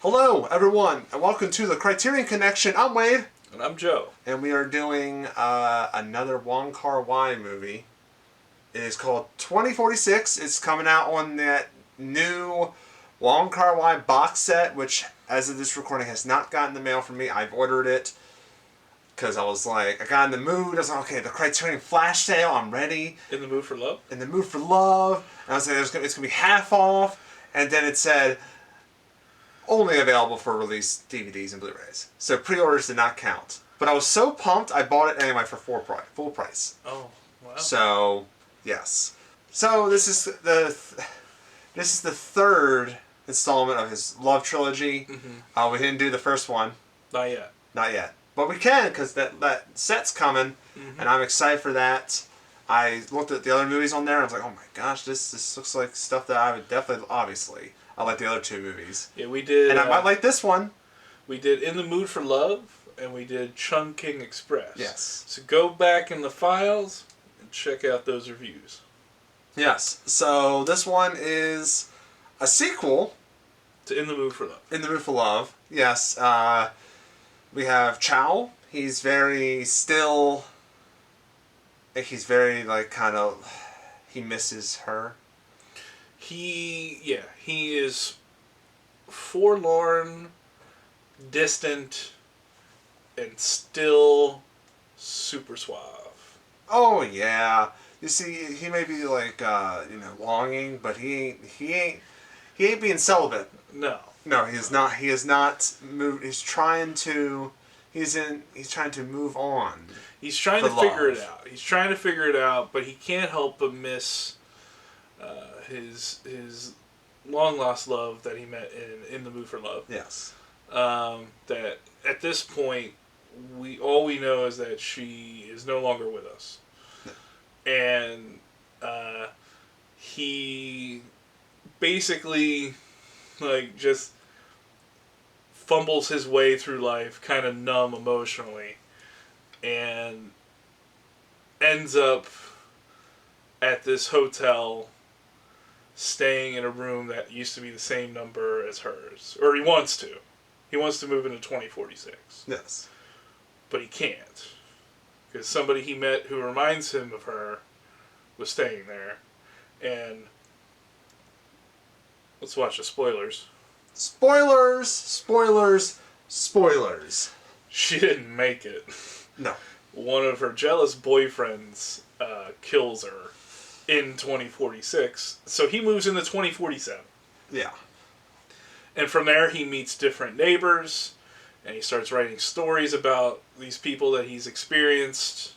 Hello, everyone, and welcome to the Criterion Connection. I'm Wade. And I'm Joe. And we are doing another Wong Kar-wai movie. It is called 2046. It's coming out on that new Wong Kar-wai box set, which, as of this recording, has not gotten the mail from me. I've ordered it because I was like, I got in the mood. I was like, okay, the Criterion flash sale, I'm ready. In the mood for love? In the mood for love. And I was like, it's going to be half off. And then it said, only available for release DVDs and Blu-rays. So pre-orders did not count. But I was so pumped, I bought it anyway for full price. Oh, wow. So, yes. So this is the third installment of his Love trilogy. Mm-hmm. We didn't do the first one. Not yet. Not yet. But we can, because that set's coming, and I'm excited for that. I looked at the other movies on there, and I was like, oh my gosh, this looks like stuff that I would definitely, obviously, I like the other two movies. Yeah, we did. And I might like this one. We did In the Mood for Love, and we did Chungking Express. Yes. So go back in the files and check out those reviews. Yes. So this one is a sequel to In the Mood for Love. In the Mood for Love. Yes. We have Chow. He's very still. He's very he misses her. He is forlorn, distant, and still super suave. Oh yeah. You see, he may be longing, but he ain't being celibate. No. No, he is not. He is not moved. He's trying to move on. He's trying to figure it out. He's trying to figure it out, but he can't help but miss his long lost love that he met in the Mood for Love. Yes. That at this point, all we know is that she is no longer with us, and he basically just fumbles his way through life, kind of numb emotionally, and ends up at this hotel staying in a room that used to be the same number as hers. Or he wants to. He wants to move into 2046. Yes. But he can't. Because somebody he met who reminds him of her was staying there. And let's watch the spoilers. Spoilers! Spoilers! Spoilers! She didn't make it. No. One of her jealous boyfriends kills her in 2046. So he moves into 2047. Yeah. And from there he meets different neighbors, and he starts writing stories about these people that he's experienced,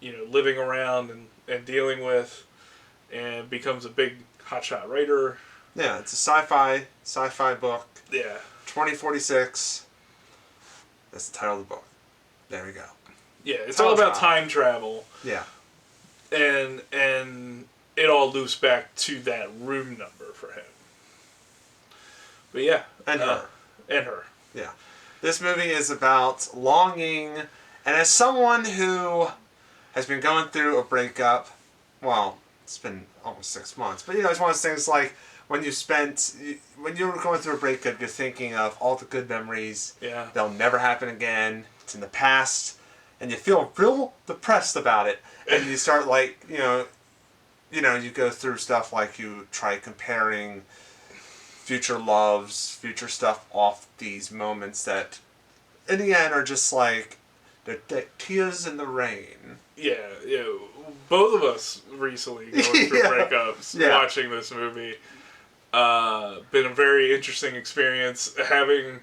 living around and dealing with, and becomes a big hotshot writer. Yeah, it's a sci-fi book. Yeah. 2046. That's the title of the book. There we go. Yeah, it's all about time travel. Yeah. And it all loops back to that room number for him. But yeah. And her. And her. Yeah. This movie is about longing, and as someone who has been going through a breakup, well, it's been almost 6 months, but it's one of those things like when you're going through a breakup, you're thinking of all the good memories. Yeah. They'll never happen again. It's in the past. And you feel real depressed about it. And you start you go through stuff like you try comparing future loves, future stuff off these moments that in the end are just like they're tears in the rain. Yeah. Both of us recently going through breakups, watching this movie. Been a very interesting experience, having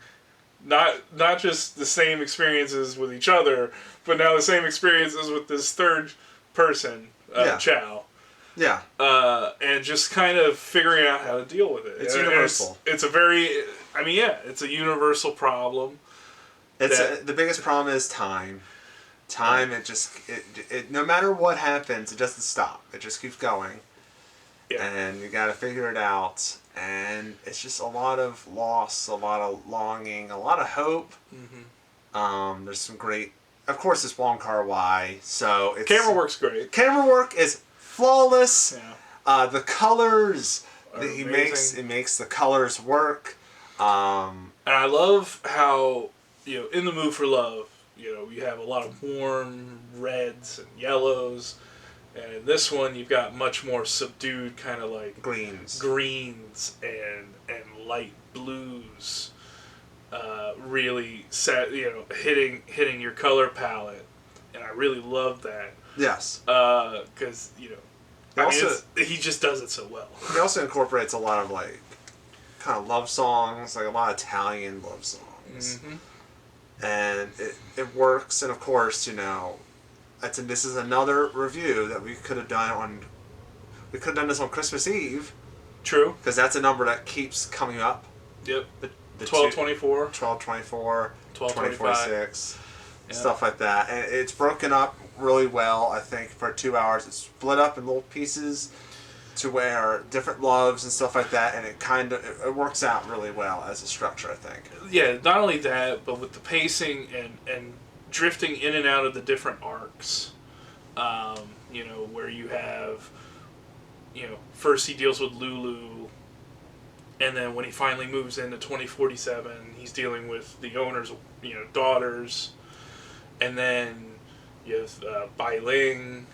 not just the same experiences with each other, but now the same experiences with this third person, Chow. Yeah. And just kind of figuring out how to deal with it. It's universal. It's a universal problem. The biggest problem is time. Time, it no matter what happens, it doesn't stop. It just keeps going. Yeah. And you got to figure it out. And it's just a lot of loss, a lot of longing, a lot of hope. Mm-hmm. There's some great... Of course, it's Wong Kar-wai, so it's... Camera work's great. Camera work is flawless. Yeah. The colors... It makes the colors work. And I love how, in The Mood for Love, you have a lot of warm reds and yellows. And in this one, you've got much more subdued kind of like greens and light blues. Really set, hitting your color palette. And I really love that. Yes. Because, he just does it so well. He also incorporates a lot of like kind of love songs, like a lot of Italian love songs. Mm-hmm. And it works, and of course, this is another review that we could have done this on Christmas Eve. True. Because that's a number that keeps coming up. Yep. The 1224. 1224. 1226. Stuff like that. And it's broken up really well, I think, for 2 hours. It's split up in little pieces to where different loves and stuff like that, and it works out really well as a structure, I think. Yeah, not only that, but with the pacing and drifting in and out of the different arcs, where you have, first he deals with Lulu, and then when he finally moves into 2047, he's dealing with the owner's, daughters, and then you have Bai Ling,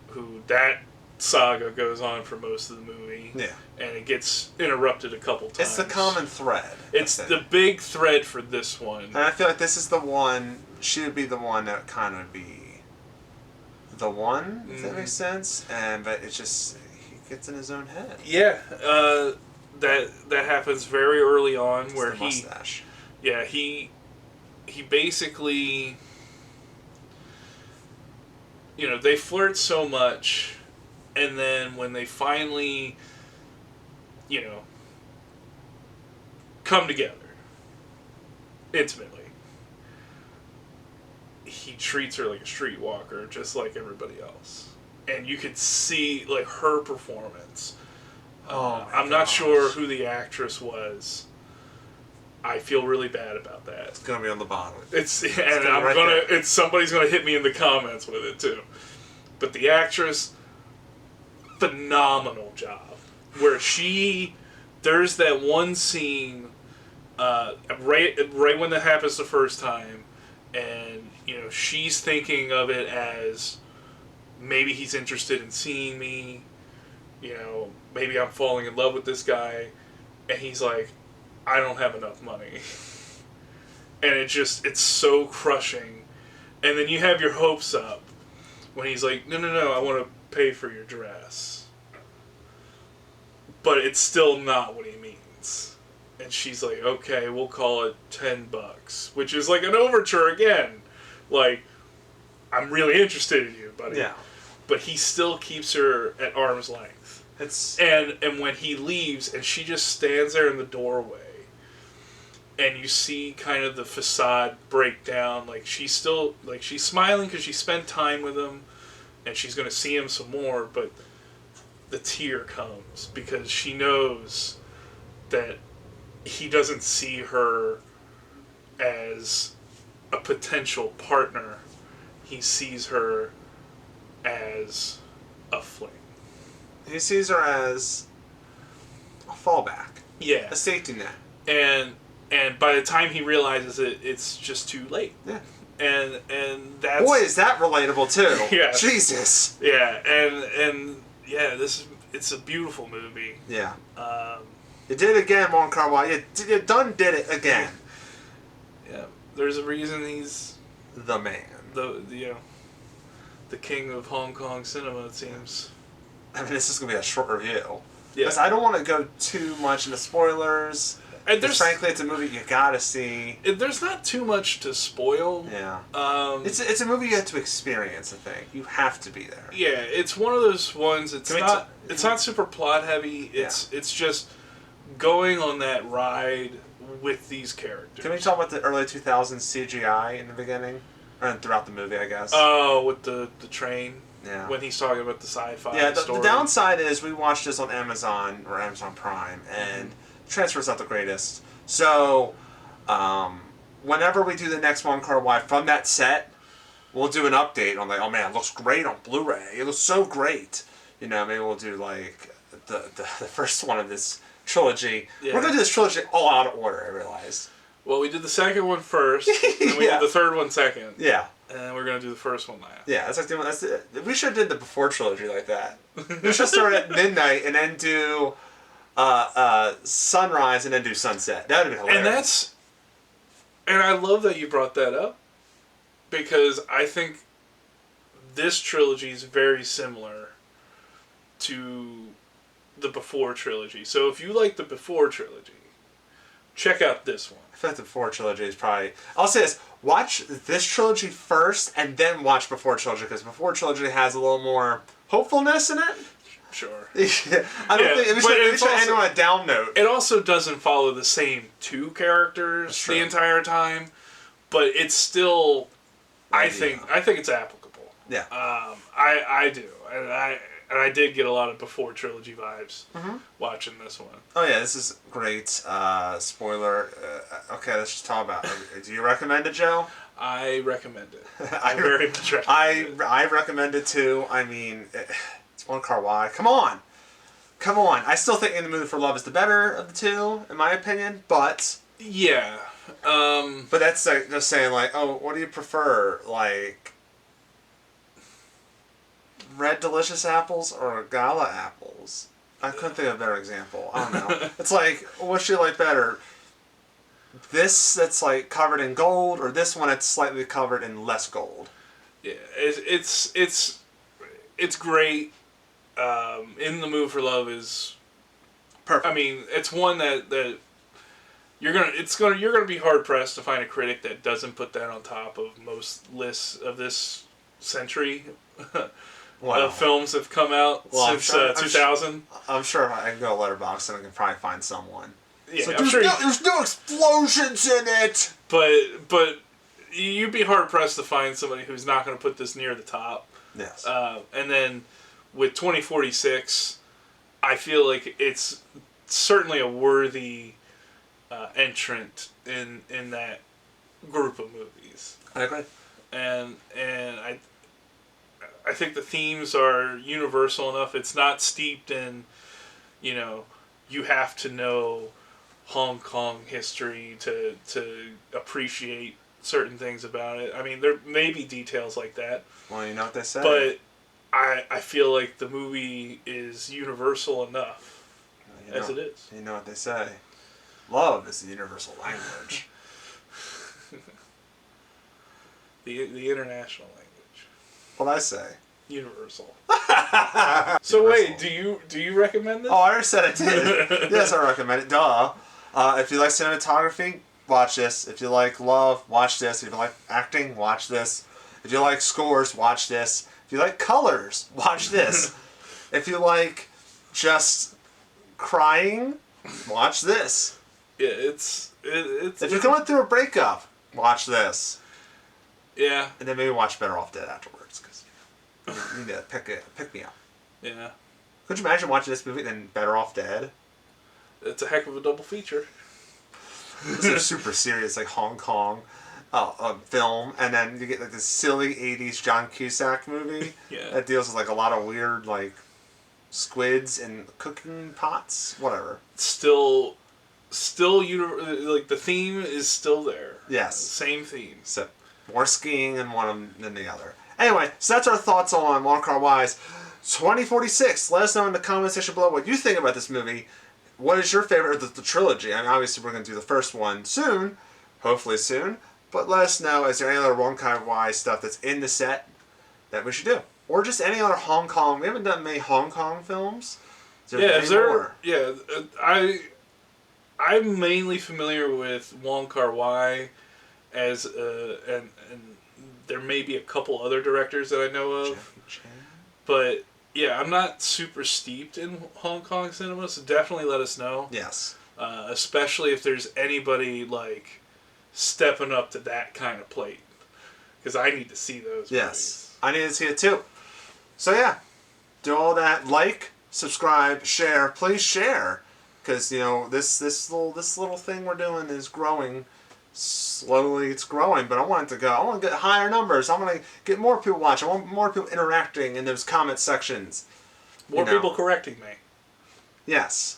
who that saga goes on for most of the movie. Yeah. And it gets interrupted a couple times. It's the common thread. It's the big thread for this one. And I feel like this is the one, she would be the one that kind of would be the one, if that makes sense. But it's just, he gets in his own head. Yeah. That happens very early on, where the mustache. Yeah, he basically, they flirt so much. And then when they finally, come together intimately, he treats her like a streetwalker, just like everybody else. And you could see, like, her performance. I'm not sure who the actress was. I feel really bad about that. It's gonna be on the bottom. Somebody's gonna hit me in the comments with it too. But the actress, phenomenal job. Where there's that one scene, right when that happens the first time, and she's thinking of it as maybe he's interested in seeing me, maybe I'm falling in love with this guy, and he's like, I don't have enough money. And it's so crushing. And then you have your hopes up when he's like, no, I want to pay for your dress. But it's still not what he means. And she's like, okay, we'll call it $10, which is like an overture again. Like, I'm really interested in you, buddy. Yeah. But he still keeps her at arm's length. And when he leaves, and she just stands there in the doorway, and you see kind of the facade break down. Like, she's smiling because she spent time with him, and she's going to see him some more, but the tear comes because she knows that he doesn't see her as a potential partner. He sees her as a fling. He sees her as a fallback. Yeah. A safety net. And by the time he realizes it, it's just too late. Yeah. And that's... Boy, is that relatable, too. Yeah. Jesus. Yeah, and yeah, it's a beautiful movie. Yeah. You did it again, Wong Kar-wai. You done did it again. Yeah. There's a reason he's... the man. The king of Hong Kong cinema, it seems. I mean, this is going to be a short review. Yeah. Because I don't want to go too much into spoilers. And frankly, it's a movie you gotta see. There's not too much to spoil. Yeah. It's a movie you have to experience, I think. You have to be there. Yeah, it's one of those ones, it's not super plot heavy. It's just going on that ride with these characters. Can we talk about the early 2000s CGI in the beginning? Or throughout the movie, I guess. Oh, with the train? Yeah. When he's talking about the sci-fi the downside is we watched this on Amazon or Amazon Prime, and transfer's not the greatest. So, whenever we do the next Wong Kar-wai from that set, we'll do an update on like, oh man, it looks great on Blu-ray. It looks so great. Maybe we'll do like the first one of this trilogy. Yeah. We're going to do this trilogy all out of order, I realized. Well, we did the second one first, and we did the third one second. Yeah. And we're going to do the first one last. Yeah, that's like we should have did the before trilogy like that. We should start at midnight and then do sunrise and then do sunset. That would have been hilarious. And I love that you brought that up, because I think this trilogy is very similar to the before trilogy. So if you like the before trilogy, check out this one. I feel like the before trilogy is probably... I'll say this. Watch this trilogy first and then watch before trilogy, because before trilogy has a little more hopefulness in it. Sure. I don't think... We should end on a down note. It also doesn't follow the same two characters the entire time, but it's still... I think it's applicable. Yeah. I do. And I did get a lot of before trilogy vibes watching this one. Oh yeah, this is great. Spoiler. Okay, let's just talk about it. Do you recommend it, Joe? I recommend it. I very much recommend it. I recommend it too. I mean, it's Wong Kar-wai. Come on. I still think In the Mood for Love is the better of the two, in my opinion. But yeah. But that's like just saying like, oh, what do you prefer, like? Red Delicious apples or Gala apples? I couldn't think of a better example. I don't know. It's like, what do you like better? This that's like covered in gold, or this one that's slightly covered in less gold? Yeah, it's great. In the Mood for Love is perfect. I mean, it's one that you're gonna be hard pressed to find a critic that doesn't put that on top of most lists of this century. Wow. Films have come out since 2000. I'm sure I can go Letterboxd and I can probably find someone. Yeah, so there's no explosions in it. But you'd be hard pressed to find somebody who's not going to put this near the top. Yes. And then with 2046, I feel like it's certainly a worthy entrant in that group of movies. I agree. And I think the themes are universal enough. It's not steeped in, you have to know Hong Kong history to appreciate certain things about it. I mean, there may be details like that. Well, you know what they say. But I feel like the movie is universal enough as it is. You know what they say. Love is the universal language. the international language. What I say? Universal. So wait, do you recommend this? Oh, I already said I did. Yes, I recommend it. Duh. If you like cinematography, watch this. If you like love, watch this. If you like acting, watch this. If you like scores, watch this. If you like colors, watch this. If you like just crying, watch this. Yeah, it's. If you're going through a breakup, watch this. Yeah. And then maybe watch Better Off Dead afterwards, because you need to pick me up. Yeah. Could you imagine watching this movie and then Better Off Dead? It's a heck of a double feature. This is a super serious, like Hong Kong film, and then you get like this silly '80s John Cusack movie that deals with like a lot of weird like squids and cooking pots, whatever. Still, like the theme is still there. Yes, same theme. So more skiing in one than the other. Anyway, so that's our thoughts on Wong Kar-wai's 2046. Let us know in the comment section below what you think about this movie. What is your favorite of the trilogy? I mean, obviously we're going to do the first one soon, hopefully soon. But let us know, is there any other Wong Kar-wai stuff that's in the set that we should do? Or just any other Hong Kong. We haven't done many Hong Kong films. More? Yeah, I'm mainly familiar with Wong Kar-wai as and there may be a couple other directors that I know of. But yeah, I'm not super steeped in Hong Kong cinema, so definitely let us know. Yes. Especially if there's anybody like stepping up to that kind of plate, because I need to see those. Yes, movies. I need to see it too. So yeah, do all that. Like, subscribe, share. Please share, because this little thing we're doing is growing. Slowly it's growing, but I want it to go. I want to get higher numbers. I want to get more people watching. I want more people interacting in those comment sections. More people correcting me. Yes.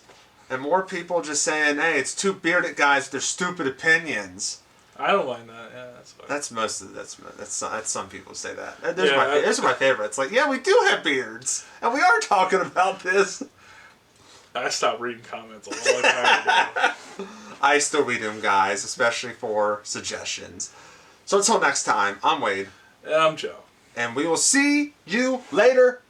and more people just saying, "Hey, it's two bearded guys with their stupid opinions." I don't mind that. Yeah, that's fine. That's most of that's some people say that. Those are my favorites. Like, yeah, we do have beards, and we are talking about this. I stopped reading comments a long time ago. I still read them, guys, especially for suggestions. So until next time, I'm Wade. And I'm Joe. And we will see you later.